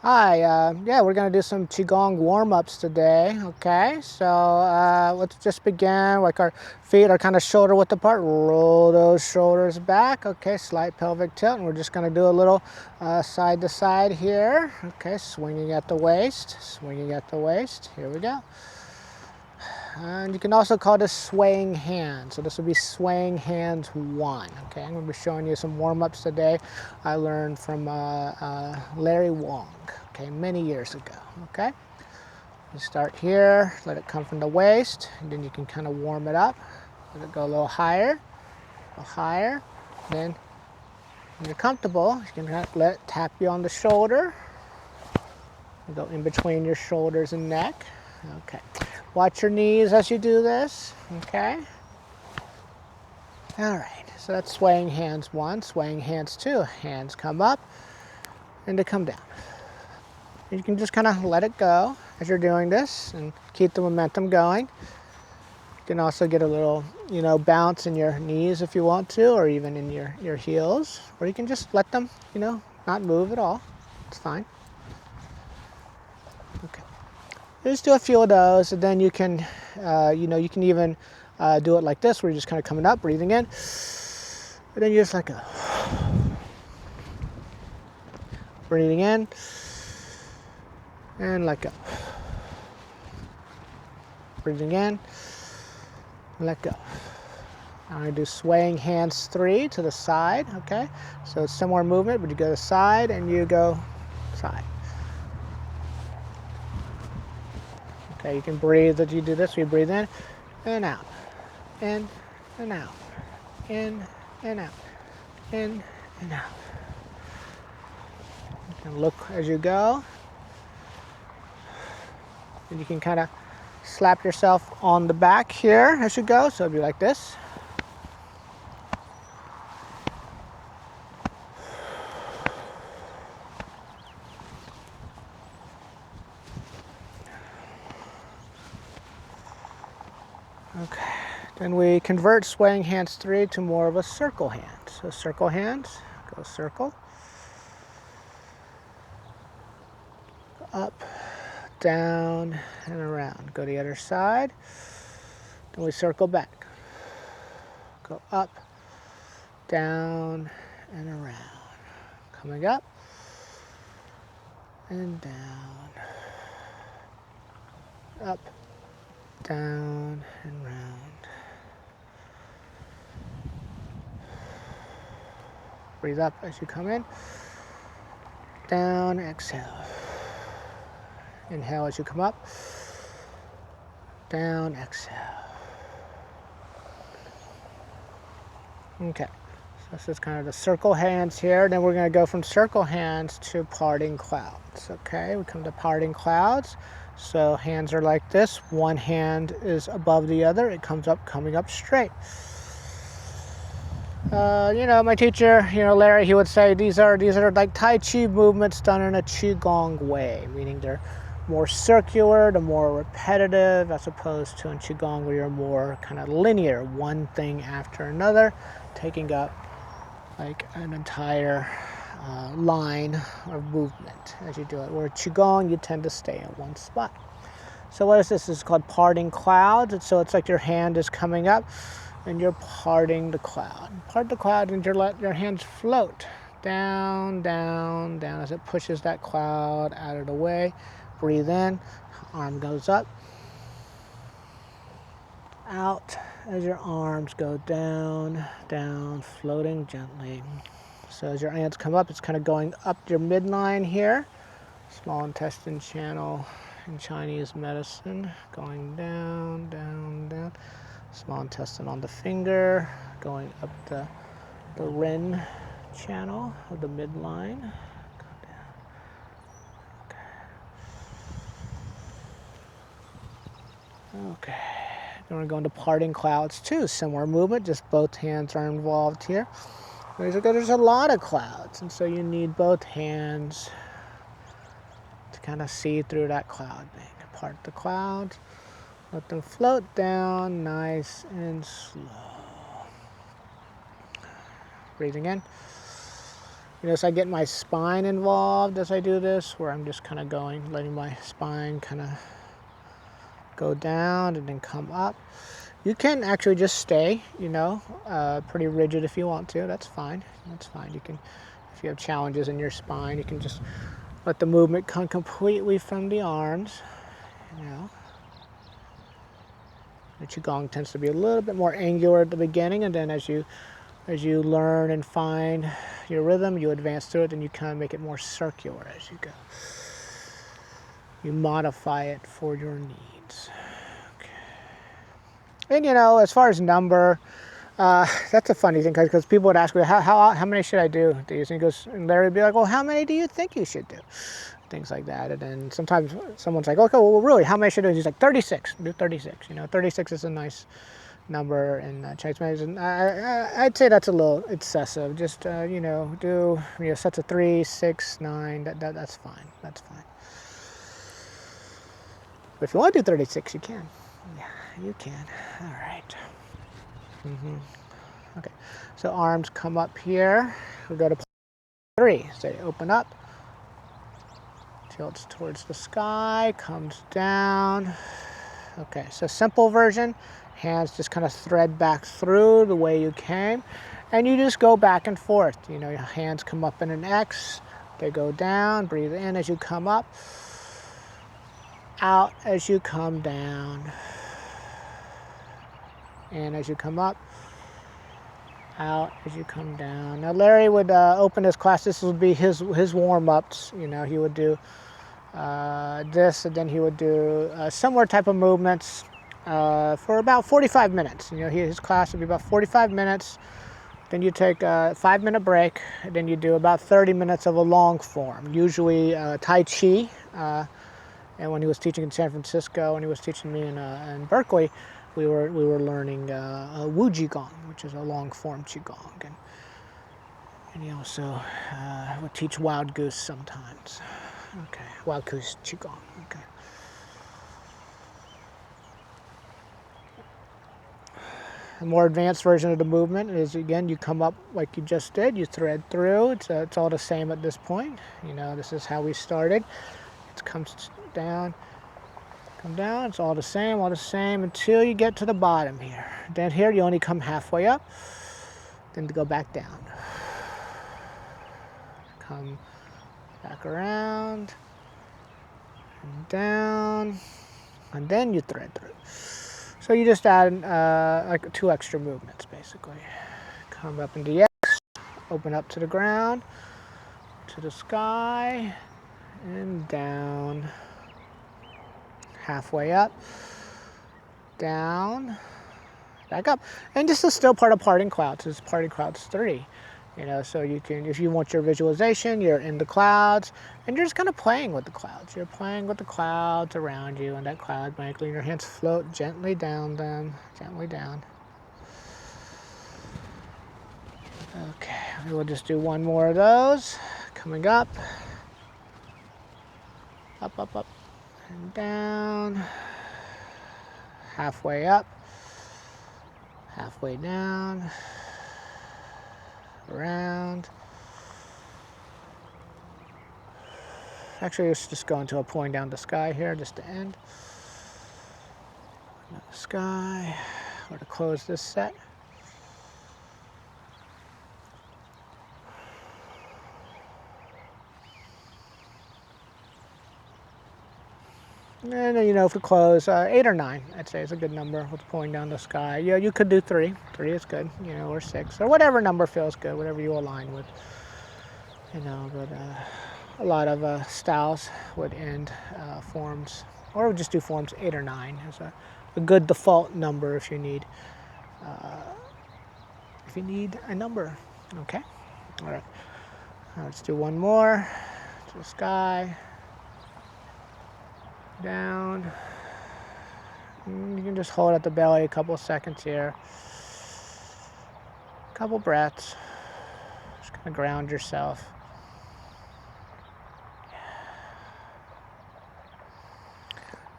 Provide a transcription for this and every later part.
Hi, yeah, we're going to do some Qigong warm-ups today, okay? So let's just begin, like our feet are kind of shoulder width apart. Roll those shoulders back, okay? Slight pelvic tilt, and we're just going to do a little side to side here, okay? Swinging at the waist, swinging at the waist. Here we go. And you can also call this swaying hands. So this will be swaying hands 1, okay? I'm going to be showing you some warm-ups today I learned from Larry Wong, okay, many years ago, okay? You start here, let it come from the waist, and then you can kind of warm it up. Let it go a little higher, Then when you're comfortable, you can let it tap you on the shoulder. Go in between your shoulders and neck, okay? Watch your knees as you do this, okay? All right, so that's swaying hands 1, swaying hands 2. Hands come up and they come down. You can just kind of let it go as you're doing this and keep the momentum going. You can also get a little, bounce in your knees if you want to, or even in your heels. Or you can just let them, not move at all. It's fine. Okay. Just do a few of those, and then you can, you can even do it like this, where you're just kind of coming up, breathing in, and then you just let go. Breathing in, and let go. Breathing in, let go. I'm going to do swaying hands 3 to the side, okay? So it's similar movement, but you go to the side and you go side. Okay, you can breathe as you do this. You breathe in and out, in and out, in and out, in and out. You can look as you go. And you can kind of slap yourself on the back here as you go. So it'll be like this. Okay, then we convert swaying hands 3 to more of a circle hand. So circle hands, go circle, up, down, and around. Go to the other side, then we circle back. Go up, down, and around. Coming up, and down, up, down, and round. Breathe up as you come in. Down, exhale. Inhale as you come up. Down, exhale. Okay, so this is kind of the circle hands here. Then we're going to go from circle hands to parting clouds. Okay, we come to parting clouds. So hands are like this. One hand is above the other. It coming up straight. My teacher, Larry, he would say these are like Tai Chi movements done in a Qigong way, meaning they're more circular, they're more repetitive, as opposed to in Qigong where you're more kind of linear, one thing after another, taking up like an entire line of movement as you do it. Where Qigong, you tend to stay in one spot. So what is this? This is called parting clouds. And so it's like your hand is coming up and you're parting the cloud. Part the cloud and you let your hands float down, down, down as it pushes that cloud out of the way. Breathe in, arm goes up, out as your arms go down, down, floating gently. So as your hands come up, it's kind of going up your midline here, small intestine channel in Chinese medicine, going down, down, down. Small intestine on the finger, going up the Ren channel of the midline. Go down. Okay. Then we're going to parting clouds too. Similar movement, just both hands are involved here. There's a lot of clouds, and so you need both hands to kind of see through that cloud thing. Part the clouds. Let them float down nice and slow. Breathing in. You know, so I get my spine involved as I do this, where I'm just kind of going, letting my spine kind of go down and then come up. You can actually just stay, you know, pretty rigid if you want to. That's fine. That's fine. You can, if you have challenges in your spine, you can just let the movement come completely from the arms, you know. The Qigong tends to be a little bit more angular at the beginning, and then as you learn and find your rhythm, you advance through it, and you kind of make it more circular as you go. You modify it for your needs. Okay. And you know, as far as number, that's a funny thing, because people would ask me, how many should I do these? And Larry would be like, well, how many do you think you should do? Things like that. And then sometimes someone's like, okay, well, really, how many should I do? He's like, 36. Do 36. You know, 36 is a nice number in Chinese medicine. I'd say that's a little excessive. Just, you know, do sets of 3, 6, 9. That's fine. That's fine. But if you want to do 36, you can. Yeah, you can. All right. Okay. So arms come up here. We go to 3. So you open up. Tilts towards the sky, comes down. Okay, so simple version, hands just kind of thread back through the way you came, and you just go back and forth. You know, your hands come up in an X, they go down, breathe in as you come up, out as you come down, in as you come up, out as you come down. Now Larry would open his class. This would be his warm-ups. You know, he would do this, and then he would do similar type of movements for about 45 minutes. You know, his class would be about 45 minutes. Then you take a 5-minute break, and then you do about 30 minutes of a long form, usually Tai Chi. And when he was teaching in San Francisco, when he was teaching me in Berkeley, we were learning Wuji Gong, which is a long form Qigong. And he also would teach Wild Goose sometimes. Okay, Wild Goose Qigong. Okay. A more advanced version of the movement is, again, you come up like you just did. You thread through. It's all the same at this point. You know, this is how we started. It comes down, come down. It's all the same until you get to the bottom here. Then here you only come halfway up. Then to go back down. Come back around and down, and then you thread through. So you just add like 2 extra movements basically. Come up into the X, open up to the ground, to the sky, and down. Halfway up, down, back up. And this is still part of parting clouds. It's parting clouds 3. You know, so you can, if you want your visualization, you're in the clouds, and you're just kind of playing with the clouds. You're playing with the clouds around you, and that cloud, basically, your hands float gently down them, gently down. Okay, we'll just do one more of those. Coming up, up, up, up, and down. Halfway up, halfway down. Around. Actually, let's just go into a point down the sky here, just to end. Down the sky, or to close this set. And then, you know, for close, 8 or 9, I'd say is a good number with pulling down the sky. Yeah, you could do 3. 3 is good, you know, or 6, or whatever number feels good, whatever you align with. You know, but a lot of styles would end forms, or just do forms 8 or 9 as a good default number if you need a number. Okay, all right. Let's do one more to the sky. Down. You can just hold at the belly a couple seconds here. A couple breaths. Just kind of ground yourself.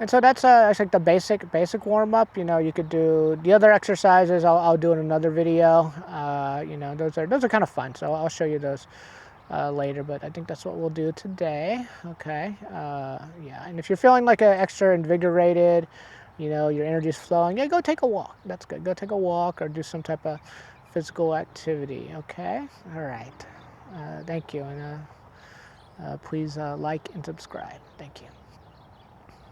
And so that's like the basic warm up. You know, you could do the other exercises. I'll do in another video. You know, those are kind of fun. So I'll show you those later, but I think that's what we'll do today. Okay, yeah, and if you're feeling like extra invigorated, you know, your energy's flowing, yeah, go take a walk. That's good. Go take a walk or do some type of physical activity. Okay, all right. Thank you, and please like and subscribe. Thank you.